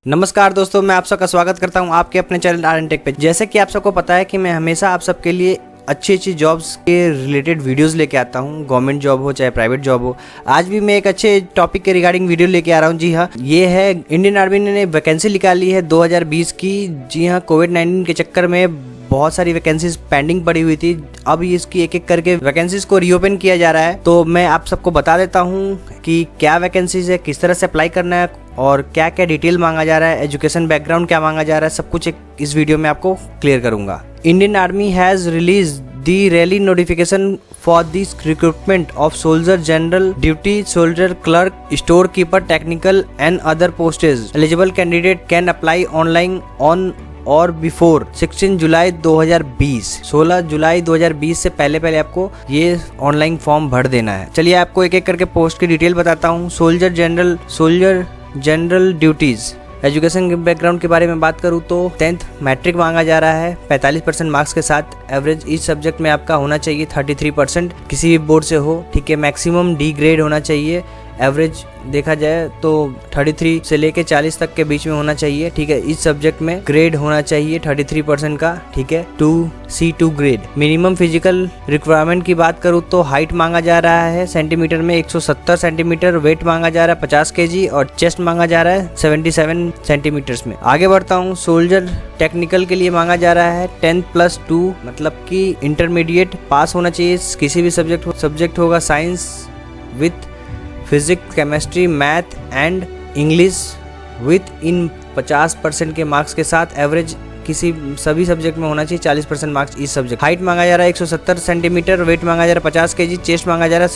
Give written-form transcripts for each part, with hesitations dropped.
नमस्कार दोस्तों, मैं आप सबका स्वागत करता हूं आपके अपने चैनल आर एन टेक पे। जैसे कि आप सबको पता है कि मैं हमेशा आप सबके लिए अच्छी अच्छी जॉब्स के रिलेटेड वीडियोस लेके आता हूं, गवर्नमेंट जॉब हो चाहे प्राइवेट जॉब हो। आज भी मैं एक अच्छे टॉपिक के रिगार्डिंग वीडियो लेके आ रहा हूं। जी हाँ, ये है इंडियन आर्मी ने वैकेंसी निकाली है 2020 की। जी हाँ, कोविड-19 के चक्कर में बहुत सारी वैकेंसीज पेंडिंग पड़ी हुई थी। अब इसकी एक एक करके वैकेंसीज को रीओपन किया जा रहा है। तो मैं आप सबको बता देता हूँ कि क्या वैकेंसीज है, किस तरह से अप्लाई करना है और क्या क्या डिटेल मांगा जा रहा है, एजुकेशन बैकग्राउंड क्या मांगा जा रहा है, सब कुछ इस वीडियो में आपको क्लियर करूंगा। Indian army has release the rally notification for this recruitment of soldier general duty, soldier clerk, store keeper, technical and other postage. Eligible candidate can apply online on और बिफोर 16 जुलाई 2020। 16 जुलाई 2020 से पहले आपको ये online form भर देना है। चलिए आपको एक एक करके पोस्ट की डिटेल बताता हूँ। Soldier general duties. Education background के बारे में बात करूँ तो 10th मैट्रिक मांगा जा रहा है 45% मार्क्स के साथ। एवरेज इस सब्जेक्ट में आपका होना चाहिए 33%, किसी भी बोर्ड से हो, ठीक है। मैक्सिमम डी ग्रेड होना चाहिए। एवरेज देखा जाए तो 33 से लेके 40 तक के बीच में होना चाहिए, ठीक है। इस सब्जेक्ट में ग्रेड होना चाहिए 33% का, ठीक है। 2C2 grade. Minimum physical requirement की बात करूँ तो हाइट मांगा जा रहा है सेंटीमीटर में 170 सेंटीमीटर, वेट मांगा जा रहा है 50 kg और चेस्ट मांगा जा रहा है 77 सेंटीमीटर्स में। आगे बढ़ता हूँ। सोल्जर टेक्निकल के लिए मांगा जा रहा है 10+2, मतलब कि इंटरमीडिएट पास होना चाहिए किसी भी सब्जेक्ट होगा science with physics, chemistry, math and English with इन 50% के मार्क्स के साथ। एवरेज सभी सब्जेक्ट में होना चाहिए 40% मार्क्स इस सब्जेक्ट। हाइट मांगा जा रहा है 170 सेंटीमीटर, वेट मांगा जा रहा है 50 kg, चेस्ट मांगा जा रहा है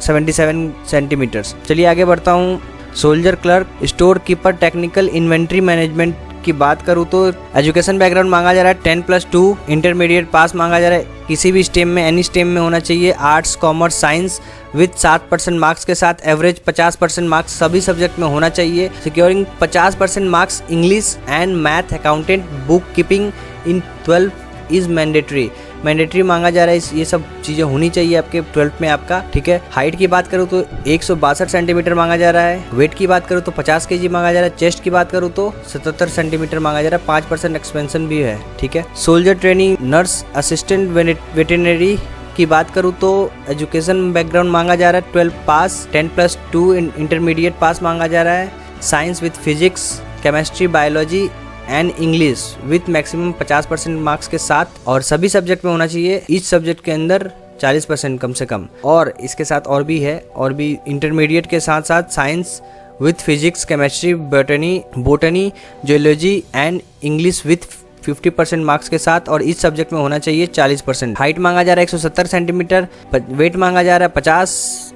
77 सेंटीमीटर्स। चलिए आगे बढ़ता हूँ। Soldier clerk, store keeper, technical, inventory management की बात करूँ तो एजुकेशन बैकग्राउंड मांगा जा रहा है 10+2, इंटरमीडिएट पास मांगा जा रहा है किसी भी स्ट्रीम में, एनी स्ट्रीम में होना चाहिए, arts, commerce, science with 7% marks के साथ। एवरेज 50% मार्क्स सभी सब्जेक्ट में होना चाहिए। Securing 50% marks English and math, accountant, book keeping in 12 is mandatory मांगा जा रहा है। ये सब चीज़ें होनी चाहिए आपके 12th में आपका, ठीक है। हाइट की बात करूँ तो 162 सेंटीमीटर मांगा जा रहा है। वेट की बात करूँ तो 50 kg मांगा जा रहा है। चेस्ट की बात करूँ तो 77 सेंटीमीटर मांगा जा रहा है। 5% एक्सपेंशन भी है, ठीक है। Soldier training, nurse, assistant veterinary की बात करूँ तो एजुकेशन बैकग्राउंड मांगा जा रहा है 12 पास, 10+2 इंटरमीडिएट पास मांगा जा रहा है। Science with physics, chemistry, biology and English with maximum 50% marks के साथ और सभी सब्जेक्ट में होना चाहिए इस सब्जेक्ट के अंदर 40% कम से कम। और इसके साथ और भी इंटरमीडिएट के साथ साथ science with physics, chemistry, botany, geology and English with 50% marks के साथ और इस सब्जेक्ट में होना चाहिए 40%। हाइट मांगा जा रहा है 170 सेंटीमीटर, वेट मांगा जा रहा है 50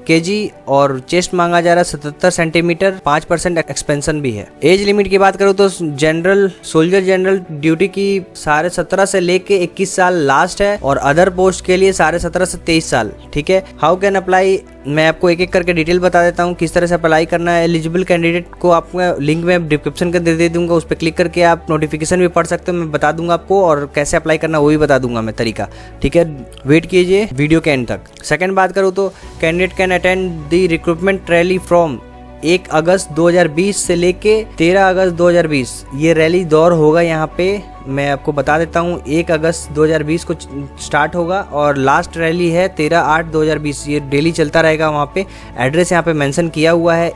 kg और चेस्ट मांगा जा रहा है 77 सेंटीमीटर, 5% एक्सपेंशन भी है। एज लिमिट की बात करूँ तो सोल्जर जनरल ड्यूटी की 17.5 से लेके 21 साल लास्ट है और अदर पोस्ट के लिए 17.5 से 23 साल, ठीक है। हाउ कैन अप्लाई, मैं आपको एक एक करके डिटेल बता देता हूँ किस तरह से अप्लाई करना है। एलिजिबल कैंडिडेट को आपको लिंक में डिस्क्रिप्शन के दे दूंगा, उस पर क्लिक करके आप नोटिफिकेशन भी पढ़ सकते हो। मैं बता दूंगा आपको और कैसे अप्लाई करना वो भी बता दूंगा मैं तरीका, ठीक है। वेट कीजिए वीडियो के एंड तक। सेकंड बात करूँ तो candidate can attend the recruitment rally from 1 अगस्त 2020 से लेके 13 अगस्त 2020 ये रैली दौर होगा। यहाँ पे मैं आपको बता देता हूँ 1 अगस्त 2020 को स्टार्ट होगा और लास्ट रैली है 13/8/2020। ये डेली चलता रहेगा। वहाँ पे एड्रेस यहाँ पे मेंशन किया हुआ है।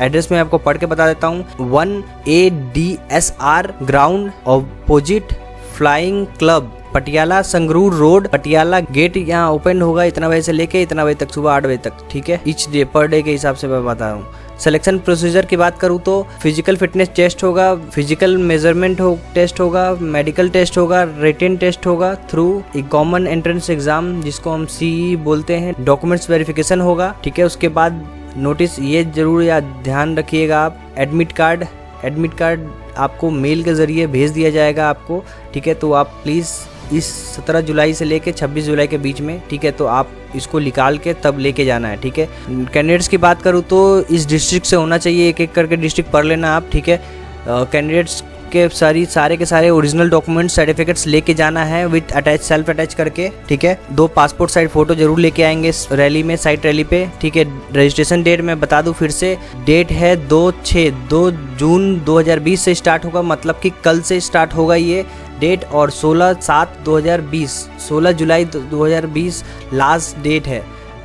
एड्रेस में आपको पढ़ के बता देता हूँ। 1ADSR ground opposite flying club, Patiala, Sangrur road, Patiala. Gate यहाँ ओपन होगा इतना बजे से लेके इतना बजे तक, सुबह 8 बजे तक, ठीक है। ईच डे पर डे के हिसाब से मैं बता रहा हूँ। सिलेक्शन प्रोसीजर की बात करूँ तो फिजिकल फिटनेस टेस्ट होगा, फिजिकल मेजरमेंट टेस्ट होगा, मेडिकल टेस्ट होगा, रिटन टेस्ट होगा थ्रू एक कॉमन एंट्रेंस एग्जाम जिसको हम CE बोलते हैं। डॉक्यूमेंट्स वेरिफिकेशन होगा, ठीक है। उसके बाद नोटिस ये जरूर याद ध्यान रखिएगा आप, एडमिट कार्ड आपको मेल के जरिए भेज दिया जाएगा आपको, ठीक है। तो आप प्लीज़ इस 17 जुलाई से लेके 26 जुलाई के बीच में, ठीक है, तो आप इसको निकाल के तब लेके जाना है, ठीक है। कैंडिडेट्स की बात करूँ तो इस डिस्ट्रिक्ट से होना चाहिए, एक एक करके डिस्ट्रिक्ट पढ़ लेना आप, ठीक है। कैंडिडेट्स के सारे के सारे ओरिजिनल डॉक्यूमेंट सर्टिफिकेट्स लेके जाना है विद अटैच सेल्फ अटैच करके, ठीक है। 2 पासपोर्ट साइज फोटो जरूर लेके आएंगे इस रैली में, साइट रैली पे, ठीक है। रजिस्ट्रेशन डेट मैं बता दूं फिर से, डेट है 2 जून 2020 से स्टार्ट होगा, मतलब कि कल से स्टार्ट होगा ये डेट, और 16/7/2020 16 जुलाई 2020 लास्ट डेट है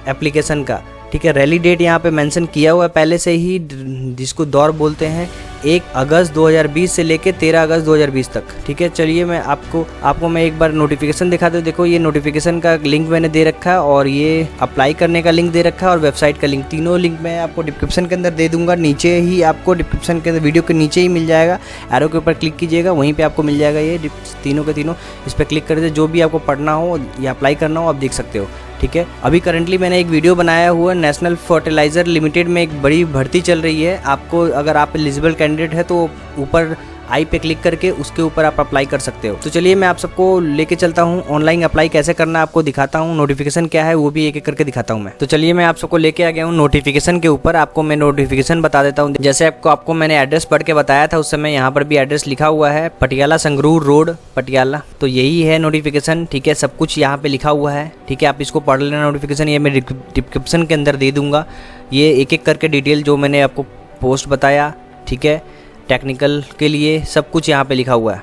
एप्लीकेशन का, ठीक है। रैली डेट यहाँ पे मेंशन किया हुआ है पहले से ही, जिसको दौर बोलते हैं, 1 अगस्त 2020 से लेके 13 अगस्त 2020 तक, ठीक है। चलिए मैं आपको मैं एक बार नोटिफिकेशन दिखा दूँ। देखो ये नोटिफिकेशन का लिंक मैंने दे रखा है, और ये अप्लाई करने का लिंक दे रखा है, और वेबसाइट का लिंक, तीनों लिंक मैं आपको डिस्क्रिप्शन के अंदर दे दूंगा। नीचे ही आपको डिस्क्रिप्शन के वीडियो के नीचे ही मिल जाएगा, एरो के ऊपर क्लिक कीजिएगा, वहीं पर आपको मिल जाएगा ये तीनों के तीनों। इस पर क्लिक करके जो भी आपको पढ़ना हो या अप्लाई करना हो आप देख सकते हो, ठीक है। अभी करंटली मैंने एक वीडियो बनाया हुआ है, नेशनल फर्टिलाइज़र लिमिटेड में एक बड़ी भर्ती चल रही है। आपको अगर आप एलिजिबल कैंडिडेट है तो ऊपर आई पे क्लिक करके उसके ऊपर आप अप्लाई कर सकते हो। तो चलिए मैं आप सबको लेके चलता हूँ, ऑनलाइन अप्लाई कैसे करना है आपको दिखाता हूँ, नोटिफिकेशन क्या है वो भी एक एक करके दिखाता हूँ मैं। तो चलिए मैं आप सबको लेके आ गया हूँ नोटिफिकेशन के ऊपर। आपको मैं नोटिफिकेशन बता देता हूँ। जैसे आपको मैंने एड्रेस पढ़ के बताया था उस समय, यहाँ पर भी एड्रेस लिखा हुआ है, पटियाला संगरूर रोड पटियाला, तो यही है नोटिफिकेशन, ठीक है। सब कुछ यहाँ पे लिखा हुआ है, ठीक है। आप इसको पढ़ लेना नोटिफिकेशन, ये मैं डिस्क्रिप्शन के अंदर दे दूंगा, ये एक एक करके डिटेल जो मैंने आपको पोस्ट बताया, ठीक है। टेक्निकल के लिए सब कुछ यहाँ पे लिखा हुआ है,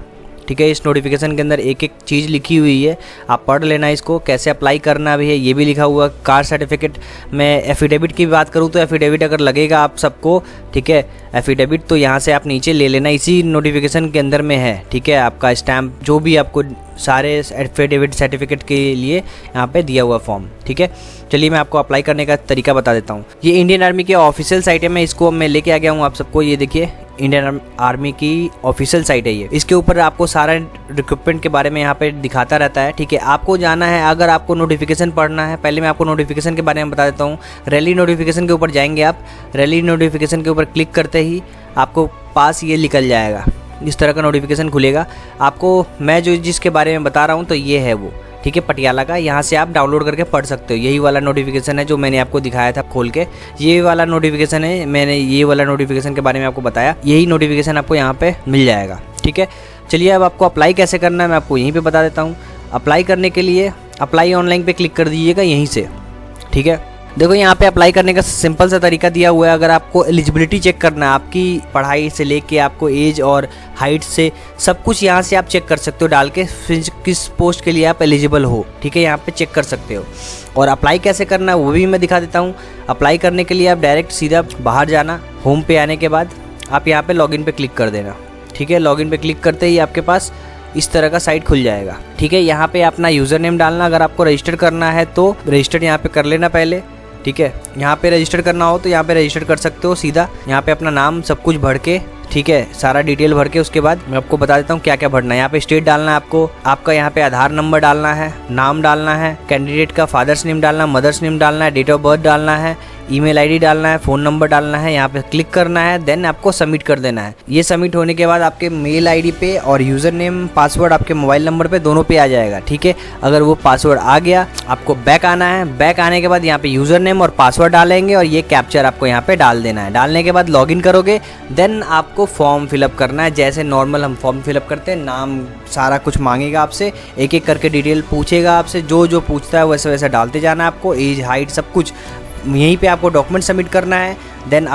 ठीक है। इस नोटिफिकेशन के अंदर एक एक चीज़ लिखी हुई है, आप पढ़ लेना इसको, कैसे अप्लाई करना भी है ये भी लिखा हुआ। कास्ट सर्टिफिकेट, मैं एफिडेविट की बात करूँ तो एफिडेविट अगर लगेगा आप सबको, ठीक है, एफिडेविट तो यहाँ से आप नीचे ले लेना, इसी नोटिफिकेशन के अंदर में है, ठीक है। आपका स्टैम्प जो भी आपको सारे एफिडेविट सर्टिफिकेट के लिए यहाँ पे दिया हुआ फॉर्म, ठीक है। चलिए मैं आपको अप्लाई करने का तरीका बता देता हूँ। ये इंडियन आर्मी की ऑफिशियल साइट है, मैं इसको मैं लेके आ गया हूँ आप सबको, ये देखिए इंडियन आर्मी की ऑफिशियल साइट है ये। इसके ऊपर आपको सारा रिक्रूटमेंट के बारे में यहाँ पे दिखाता रहता है, ठीक है। आपको जाना है, अगर आपको नोटिफिकेशन पढ़ना है, पहले मैं आपको नोटिफिकेशन के बारे में बता देता हूँ। रैली नोटिफिकेशन के ऊपर जाएंगे आप, रैली नोटिफिकेशन के ऊपर क्लिक करते ही आपको पास ये निकल जाएगा, इस तरह का नोटिफिकेशन खुलेगा। आपको मैं जो जिसके बारे में बता रहा हूँ तो ये है वो, ठीक है, पटियाला का। यहाँ से आप डाउनलोड करके पढ़ सकते हो। यही वाला नोटिफिकेशन है जो मैंने आपको दिखाया था खोल के, ये वाला नोटिफिकेशन है, मैंने ये वाला नोटिफिकेशन के बारे में आपको बताया, यही नोटिफिकेशन आपको यहाँ पे मिल जाएगा, ठीक है। चलिए अब आपको अप्लाई कैसे करना है मैं आपको यहीं पे बता देता हूँ। अप्लाई करने के लिए अप्लाई ऑनलाइन पे क्लिक कर दीजिएगा यहीं से, ठीक है। देखो यहाँ पे अप्लाई करने का सिंपल सा तरीका दिया हुआ है। अगर आपको एलिजिबिलिटी चेक करना है, आपकी पढ़ाई से लेके आपको एज और हाइट से सब कुछ यहाँ से आप चेक कर सकते हो डाल के, किस पोस्ट के लिए आप एलिजिबल हो, ठीक है, यहाँ पे चेक कर सकते हो। और अप्लाई कैसे करना है वो भी मैं दिखा देता हूँ। अप्लाई करने के लिए आप डायरेक्ट सीधा बाहर जाना, होम पे आने के बाद आप यहाँ पे लॉगिन पे क्लिक कर देना, ठीक है। लॉगिन पे क्लिक करते ही आपके पास इस तरह का साइट खुल जाएगा, ठीक है। यहाँ पे अपना यूज़र नेम डालना, अगर आपको रजिस्टर करना है तो रजिस्टर यहाँ पे कर लेना पहले, ठीक है। यहाँ पे रजिस्टर करना हो तो यहाँ पे रजिस्टर कर सकते हो सीधा, यहाँ पे अपना नाम सब कुछ भर के, ठीक है, सारा डिटेल भर के उसके बाद मैं आपको बता देता हूँ क्या क्या भरना है। यहाँ पे स्टेट डालना है आपको, आपका यहाँ पे आधार नंबर डालना है, नाम डालना है, कैंडिडेट का फादर्स नेम डालना है, मदर्स नेम डालना है, डेट ऑफ बर्थ डालना है, ईमेल आईडी डालना है, फ़ोन नंबर डालना है, यहाँ पे क्लिक करना है, देन आपको सबमिट कर देना है। ये सबमिट होने के बाद आपके मेल आईडी पे और यूज़र नेम पासवर्ड आपके मोबाइल नंबर पे दोनों पे आ जाएगा, ठीक है। अगर वो पासवर्ड आ गया आपको बैक आना है, बैक आने के बाद यहाँ पे यूज़र नेम और पासवर्ड डालेंगे और ये कैप्चर आपको यहाँ पे डाल देना है। डालने के बाद लॉगिन करोगे, देन आपको फॉर्म फिलअप करना है, जैसे नॉर्मल हम फॉर्म फिलअप करते हैं। नाम सारा कुछ मांगेगा आपसे, एक एक करके डिटेल पूछेगा आपसे, जो जो पूछता है वैसे वैसे डालते जाना है आपको, एज हाइट सब कुछ। यहीं पे आपको डॉक्यूमेंट सबमिट करना है, देन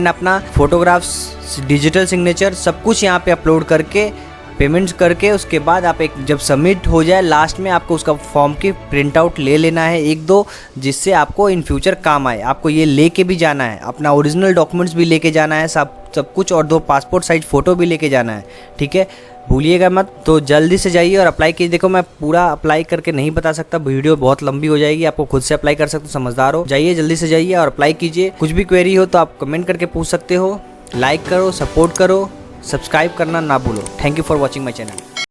अपना फोटोग्राफ्स, डिजिटल सिग्नेचर सब कुछ यहाँ पे अपलोड करके पेमेंट्स करके उसके बाद आप एक जब सबमिट हो जाए लास्ट में आपको उसका फॉर्म की प्रिंट आउट ले लेना है 1-2, जिससे आपको इन फ्यूचर काम आए। आपको ये लेके भी जाना है, अपना ओरिजिनल डॉक्यूमेंट्स भी लेके जाना है सब कुछ, और 2 पासपोर्ट साइज फ़ोटो भी लेके जाना है, ठीक है, भूलिएगा मत। तो जल्दी से जाइए और अप्लाई कीजिए। देखो मैं पूरा अप्लाई करके नहीं बता सकता, वीडियो बहुत लंबी हो जाएगी, आपको खुद से अप्लाई कर सकते हो, समझदार हो, जाइए जल्दी से जाइए और अप्लाई कीजिए। कुछ भी क्वेरी हो तो आप कमेंट करके पूछ सकते हो। लाइक करो, सपोर्ट करो, सब्सक्राइब करना ना भूलो। Thank you for watching my channel.